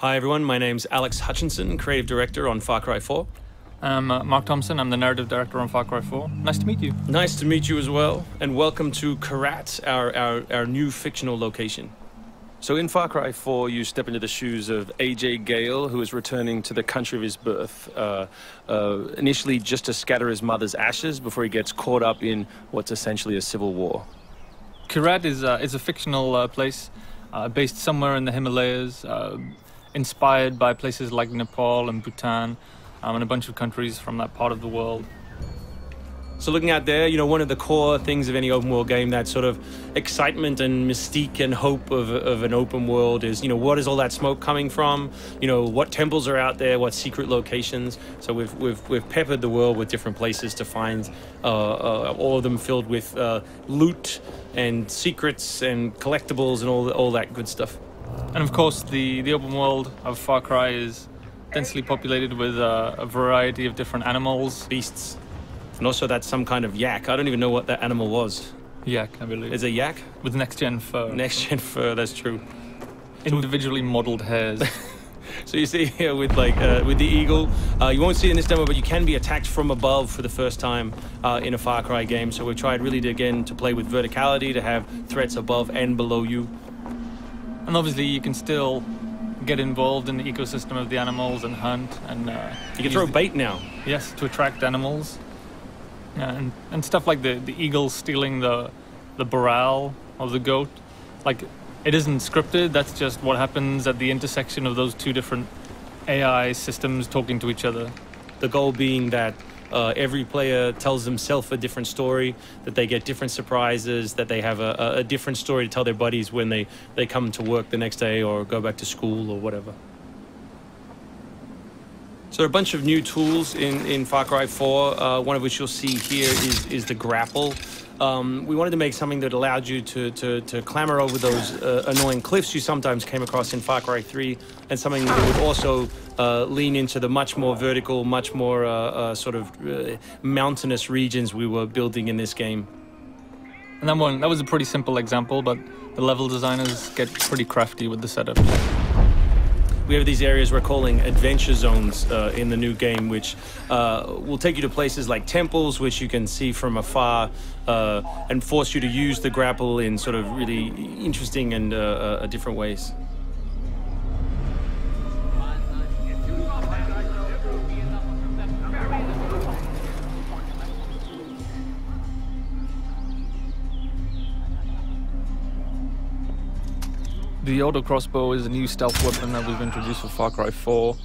Hi everyone, my name's Alex Hutchinson, Creative Director on Far Cry 4. I'm Mark Thompson, I'm the Narrative Director on Far Cry 4. Nice to meet you. Nice to meet you as well, and welcome to Kyrat, our new fictional location. So in Far Cry 4, you step into the shoes of AJ Gale, who is returning to the country of his birth, initially just to scatter his mother's ashes before he gets caught up in what's essentially a civil war. Kyrat is a fictional place based somewhere in the Himalayas, inspired by places like Nepal and Bhutan, and a bunch of countries from that part of the world. So looking out there, one of the core things of any open world game, that sort of excitement and mystique and hope of an open world is, what is all that smoke coming from? What temples are out there? What secret locations? So we've peppered the world with different places to find, all of them filled with loot and secrets and collectibles and all that good stuff. And of course, the open world of Far Cry is densely populated with a variety of different animals. Beasts. And also that's some kind of yak. I don't even know what that animal was. Yak, I believe. Is it a yak? With next-gen fur. Next-gen fur, that's true. Individually modeled hairs. So you see here with the eagle, you won't see it in this demo, but you can be attacked from above for the first time in a Far Cry game. So we've tried really to play with verticality, to have threats above and below you. And obviously you can still get involved in the ecosystem of the animals and hunt. And you can throw bait now. Yes, to attract animals. Yeah, and stuff like the eagle stealing the morale of the goat. Like, it isn't scripted, that's just what happens at the intersection of those two different AI systems talking to each other. The goal being that every player tells themselves a different story, that they get different surprises, that they have a different story to tell their buddies when they come to work the next day or go back to school or whatever. So there are a bunch of new tools in Far Cry 4, one of which you'll see here is the grapple. We wanted to make something that allowed you to clamber over those annoying cliffs you sometimes came across in Far Cry 3, and something that would also lean into the much more vertical, much more mountainous regions we were building in this game. And that was a pretty simple example, but the level designers get pretty crafty with the setup. We have these areas we're calling adventure zones in the new game, which will take you to places like temples, which you can see from afar, and force you to use the grapple in sort of really interesting and different ways. The auto crossbow is a new stealth weapon that we've introduced for Far Cry 4.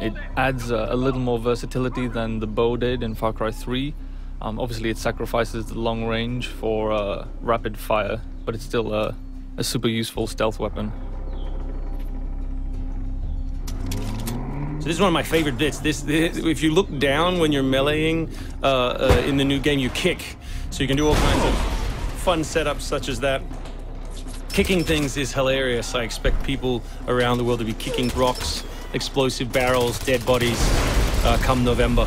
It adds a little more versatility than the bow did in Far Cry 3. Obviously it sacrifices the long range for rapid fire, but it's still a super useful stealth weapon. So this is one of my favorite bits. If you look down when you're meleeing in the new game, you kick. So you can do all kinds of fun setups such as that. Kicking things is hilarious. I expect people around the world to be kicking rocks, explosive barrels, dead bodies come November.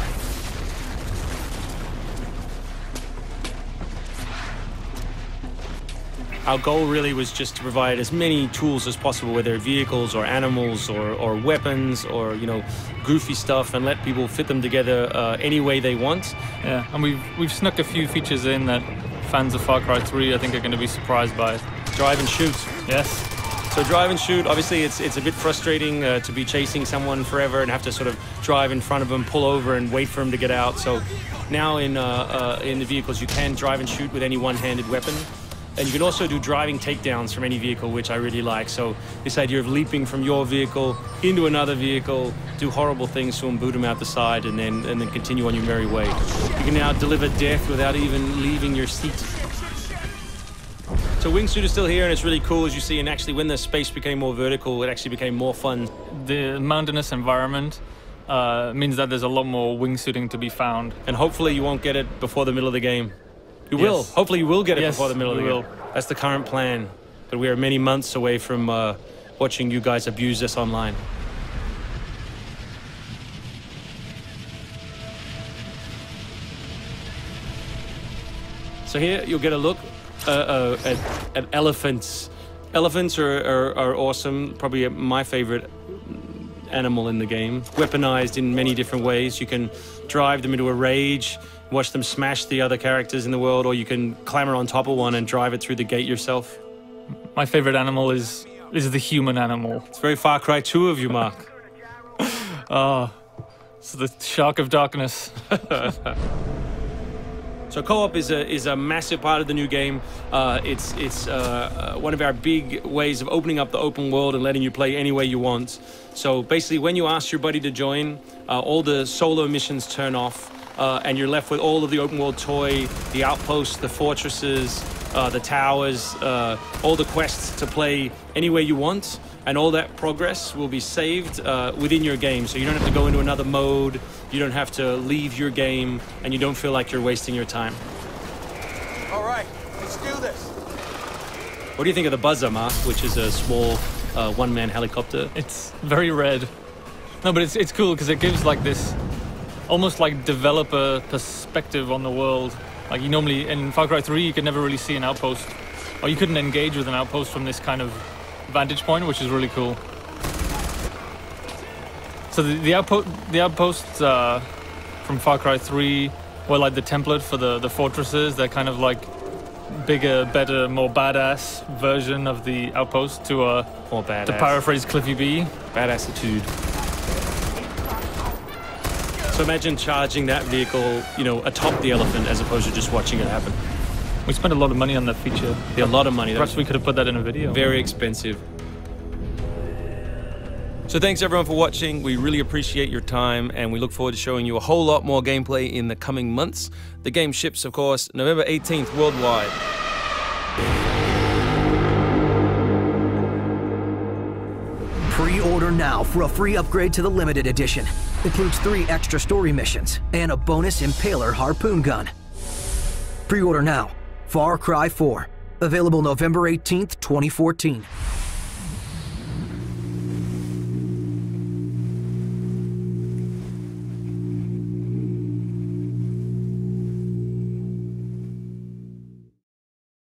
Our goal really was just to provide as many tools as possible, whether vehicles or animals or weapons or goofy stuff, and let people fit them together any way they want. Yeah, and we've snuck a few features in that fans of Far Cry 3 I think are going to be surprised by. Drive and shoot. Yes. So drive and shoot, obviously it's a bit frustrating to be chasing someone forever and have to sort of drive in front of them, pull over and wait for them to get out. So now in the vehicles you can drive and shoot with any one-handed weapon. And you can also do driving takedowns from any vehicle, which I really like. So this idea of leaping from your vehicle into another vehicle, do horrible things to them, boot them out the side, and then continue on your merry way. You can now deliver death without even leaving your seat. So wingsuit is still here, and it's really cool, as you see, and actually when the space became more vertical, it actually became more fun. The mountainous environment means that there's a lot more wingsuiting to be found. And hopefully you won't get it before the middle of the game. You will. Hopefully you will get it before the middle of the game. That's the current plan. But we are many months away from watching you guys abuse this online. So here you'll get a look at elephants. Elephants are awesome. Probably my favorite animal in the game, weaponized in many different ways. You can drive them into a rage, watch them smash the other characters in the world, or you can clamber on top of one and drive it through the gate yourself. My favorite animal is the human animal. It's very Far Cry 2 of you, Mark. It's the Shark of Darkness. So co-op is a massive part of the new game. It's one of our big ways of opening up the open world and letting you play any way you want. So basically, when you ask your buddy to join, all the solo missions turn off, and you're left with all of the open world toy, the outposts, the fortresses, the towers, all the quests to play any way you want. And all that progress will be saved within your game. So you don't have to go into another mode, you don't have to leave your game, and you don't feel like you're wasting your time. All right, let's do this. What do you think of the Buzzer, Mark, which is a small one-man helicopter? It's very red. No, but it's cool because it gives like this almost like developer perspective on the world. Like you normally, in Far Cry 3, you could never really see an outpost, or you couldn't engage with an outpost from this kind of vantage point, which is really cool. So the outposts from Far Cry 3 were like the template for the fortresses. They're kind of like bigger, better, more badass version of the outpost to More badass. to paraphrase Cliffy B. Badassitude. So imagine charging that vehicle, atop the elephant as opposed to just watching it happen. We spent a lot of money on that feature. A lot of money. Perhaps we could have put that in a video. Very expensive. So thanks everyone for watching. We really appreciate your time, and we look forward to showing you a whole lot more gameplay in the coming months. The game ships, of course, November 18th worldwide. Pre-order now for a free upgrade to the limited edition. Includes 3 extra story missions and a bonus Impaler harpoon gun. Pre-order now. Far Cry 4. Available November 18th, 2014.